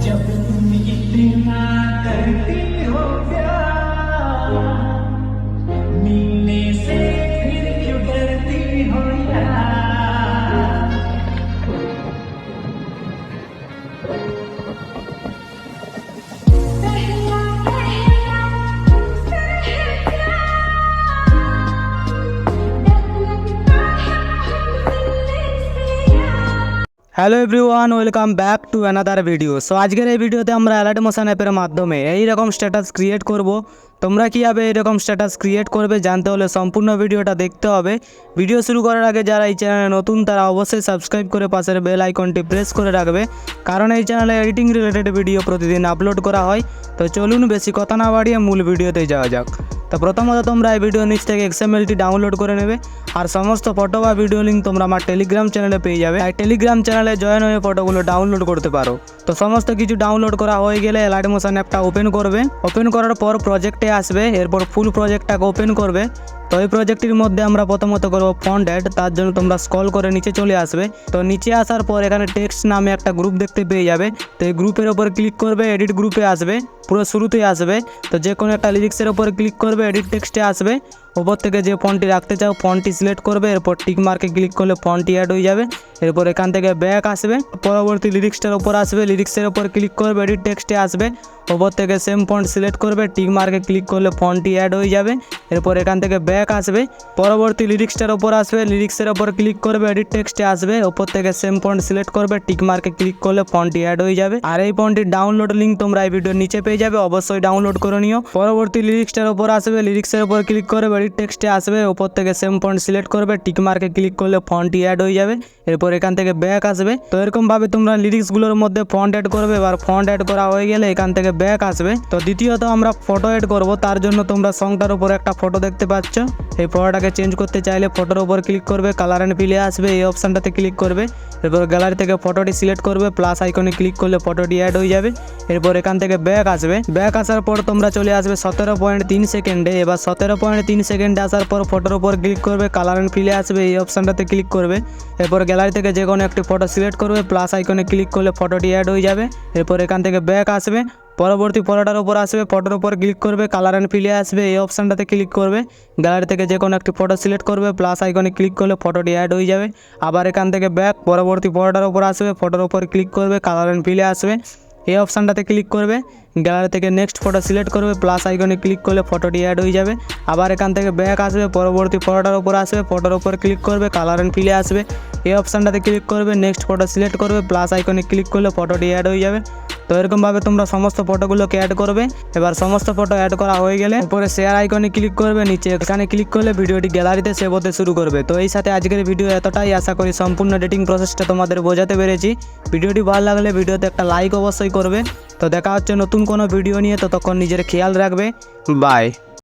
जब तुम इतना करती हो प्यार, मिलने से फिर क्यों डरती हो यार। पहला पहला तुमसे है प्यार, डर लगता है मिलने से यार। Hello everyone, welcome back to another video. So আজকের এই ভিডিওতে আমরা অ্যালার্ট মোশন অ্যাপের মাধ্যমে এই রকম স্ট্যাটাস ক্রিয়েট করব। তোমরা কীভাবে এরকম স্ট্যাটাস ক্রিয়েট করবে জানতে হলে সম্পূর্ণ ভিডিওটা দেখতে হবে। ভিডিও শুরু করার আগে যারা এই চ্যানেলে নতুন তারা অবশ্যই সাবস্ক্রাইব করে পাশের বেল আইকনটি প্রেস করে রাখবে, কারণ এই চ্যানেলে এডিটিং রিলেটেড ভিডিও প্রতিদিন আপলোড করা হয়। তো চলুন বেশি কথা না বাড়িয়ে মূল ভিডিওতে যাওয়া যাক। তো প্রথমত তোমরা এই ভিডিও নিচ থেকে XMLটি ডাউনলোড করে নেবে, আর সমস্ত ফটো বা ভিডিও লিঙ্ক তোমরা আমার টেলিগ্রাম চ্যানেলে পেয়ে যাবে। আর টেলিগ্রাম চ্যানেলে জয়েন হয়ে ফটোগুলো ডাউনলোড করতে পারো। তো সমস্ত কিছু ডাউনলোড করা হয়ে গেলে অ্যালার্ট মোশন অ্যাপটা ওপেন করবে। ওপেন করার পর প্রজেক্টে আসবে, এরপর ফুল প্রজেক্টটাকে ওপেন করবে। তো এই প্রজেক্টের মধ্যে আমরা প্রথমত করবো ফন্ট অ্যাড। তার জন্য তোমরা স্ক্রল করে নিচে চলে আসবে। তো নিচে আসার পর এখানে টেক্সট নামে একটা গ্রুপ দেখতে পেয়ে যাবে। তো এই গ্রুপের ওপর ক্লিক করবে, এডিট গ্রুপে আসবে, পুরো শুরুতেই আসবে। তো যে কোনো একটা লিরিক্সের ওপর ক্লিক করবে, এডিট টেক্সটে আসবে, ওপর থেকে যে ফন্টটি রাখতে চাও ফন্টটি সিলেক্ট করবে, এরপর টিক মার্কে ক্লিক করলে ফন্টটি অ্যাড হয়ে যাবে। এরপর এখান থেকে ব্যাক আসবে, পরবর্তী লিরিক্সটার ওপর আসবে, লিরিক্সের ওপর ক্লিক করবে, এডিট টেক্সটে আসবে, ওপর থেকে সেম ফন্ট সিলেক্ট করবে, টিক মার্কে ক্লিক করলে ফন্টটি অ্যাড হয়ে যাবে। এরপর এখান থেকে ব্যাক আসবে, পরবর্তী লিরিক্সটার ওপর আসবে, লিরিক্সের ওপর ক্লিক করবে, এডিট টেক্সটে আসবে, ওপর থেকে সেম ফন্ট সিলেক্ট করবে, টিক মার্কে ক্লিক করলে ফন্টটি অ্যাড হয়ে যাবে। আর এই ফন্টটির ডাউনলোড লিঙ্ক তোমরা এই ভিডিওর নিচে পেয়ে যাবে, অবশ্যই ডাউনলোড করে নিও। পরবর্তী লিরিক্সটার ওপর আসবে, লিরিক্সের ওপর ক্লিক করবে, এডিট টেক্সটে আসবে, ওপর থেকে সেম ফন্ট সিলেক্ট করবে, টিক মার্কে ক্লিক করলে ফন্টটি অ্যাড হয়ে যাবে। এরপর এখান থেকে ব্যাক আসবে। তো এরকমভাবে তোমরা লিরিক্সগুলোর মধ্যে ফন্ট অ্যাড করবে। এবার ফন্ট অ্যাড করা হয়ে গেলে এখান থেকে ব্যাক আসবে। তো দ্বিতীয়ত আমরা ফটো অ্যাড করব, তার জন্য তোমরা সংটার উপর একটা ফটো দেখতে পাচ্ছ। এই ফটোটাকে চেঞ্জ করতে চাইলে ফটোর উপর ক্লিক করবে, কালার অ্যান্ড ফিলে আসবে, এই অপশানটাতে ক্লিক করবে। এরপর গ্যালারি থেকে ফটোটি সিলেক্ট করবে, প্লাস আইকনে ক্লিক করলে ফটোটি অ্যাড হয়ে যাবে। এরপর এখান থেকে ব্যাক আসবে। ব্যাক আসার পর তোমরা চলে আসবে 17.3 সেকেন্ডে। এবার 17.3 সেকেন্ডে আসার পর ফটোর উপর ক্লিক করবে, কালার অ্যান্ড ফিলে আসবে, এই অপশানটাতে ক্লিক করবে। এরপর গ্যালারি থেকে যে কোনো একটি ফটো সিলেক্ট করবে, প্লাস আইকনে ক্লিক করলে ফটোটি অ্যাড হয়ে যাবে। এরপর এখান থেকে ব্যাক আসবে, পরবর্তী ফটোটার উপর আসবে, ফটোর উপর ক্লিক করবে, কালার অ্যান্ড ফিলে আসবে, এই অপশানটাতে ক্লিক করবে। গ্যালারি থেকে যে কোনো একটি ফটো সিলেক্ট করবে, প্লাস আইকনে ক্লিক করলে ফটোটি অ্যাড হয়ে যাবে। আবার এখান থেকে ব্যাক, পরবর্তী ফটোটার উপর আসবে, ফটোর উপর ক্লিক করবে, কালার অ্যান্ড ফিলে আসবে, এই অপশানটাতে ক্লিক করবে। গ্যালারি থেকে নেক্সট ফটো সিলেক্ট করবে, প্লাস আইকনে ক্লিক করলে ফটোটি অ্যাড হয়ে যাবে। আবার এখান থেকে ব্যাক আসবে, পরবর্তী ফটোটার উপর আসবে, ফটোর উপর ক্লিক করবে, কালার অ্যান্ড ফিলে আসবে, এই অপশানটাতে ক্লিক করবে, নেক্সট ফটো সিলেক্ট করবে, প্লাস আইকনে ক্লিক করলে ফটোটি অ্যাড হয়ে যাবে। তো এরকমভাবে তোমরা সমস্ত ফটোগুলোকে অ্যাড করবে। এবার সমস্ত ফটো অ্যাড করা হয়ে গেলে উপরে শেয়ার আইকনে ক্লিক করবে, নিচে এখানে ক্লিক করলে ভিডিওটি গ্যালারিতে সেভ হতে শুরু করবে। তো এই সাথে আজকের ভিডিও এতটাই। আশা করি সম্পূর্ণ এডিটিং প্রসেসটা তোমাদের বোঝাতে পেরেছি। ভিডিওটি ভালো লাগলে ভিডিওতে একটা লাইক অবশ্যই করবে। তো দেখা হচ্ছে নতুন কোনো ভিডিও নিয়ে, ততক্ষণ নিজের খেয়াল রাখবে। বাই।